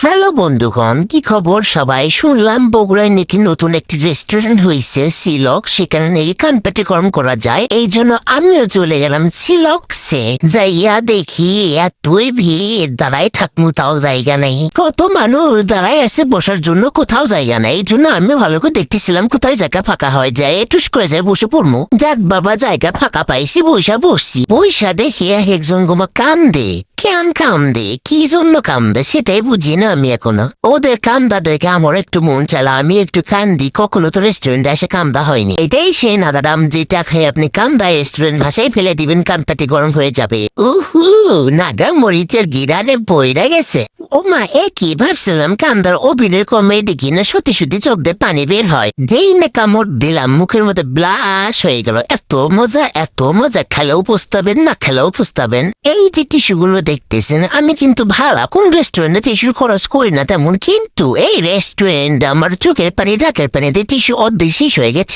Hello বন্ধুগণ, কি খবর সবাই? শুনলাম বগুড়ায় নাকি নতুন একটি রেস্টুরেন্ট হয়েছে সিলক, সেখানে নাকি কানপাটি গরম করা যায়। এই জন্য আমিও চলে গেলাম সিলকসে। যাইয়া দেখি এতই ভিড়, দাঁড়ায় থাকমু তাও জায়গা নেই। কত মানুষ দাঁড়ায় আছে বসার জন্য, কোথাও জায়গা নেই। এই জন্য আমি ভালো করে দেখতেছিলাম কোথায় জায়গা ফাঁকা হয়ে যায়, টুস করে যায় বসে পড়মু। যাক বাবা, জায়গা ফাঁকা পাইছি, বসছি। বইসা দেখি একজন গোমা কান্দে। কেন কান্দে, কি জন্য কান্দে সেটাই বুঝি না আমি এখনো। ওদের কান্দা দেখে আমার একটু মন চালা, আমি একটু কান্দি। কখনো তো রেস্টুরেন্টে এসে কান্দা হয়নি। এটাই সেই নাগারাম যেটা খেয়ে আপনি কান্দা রেস্টুরেন্ট ভাষায় ফেলে দিবেন, কানপাটি গরম হয়ে যাবে। উহু, নাগা মরিচের গিরানে বইরা গেছে। ও মা, কি ভাবছিলাম কান্দার অভিনয় কমে দেখি না সত্যি সত্যি চোখ দিয়ে পানি বের হয়। যেই না কামড় দিলাম মুখের মধ্যে ব্লাশ হয়ে গেল। এত মজা, খেলেও পুস্তাবেন না খেলেও পুস্তাবেন। এই যে টিস্যুগুলো দেখতেছেন, আমি কিন্তু ভালো কোন রেস্টুরেন্টে টিস্যু খরচ করি না তেমন, কিন্তু এই রেস্টুরেন্ট আমার চোখের পানি ঢাকের পানিতে টিস্যু অর্ধেক শেষ হয়ে গেছে।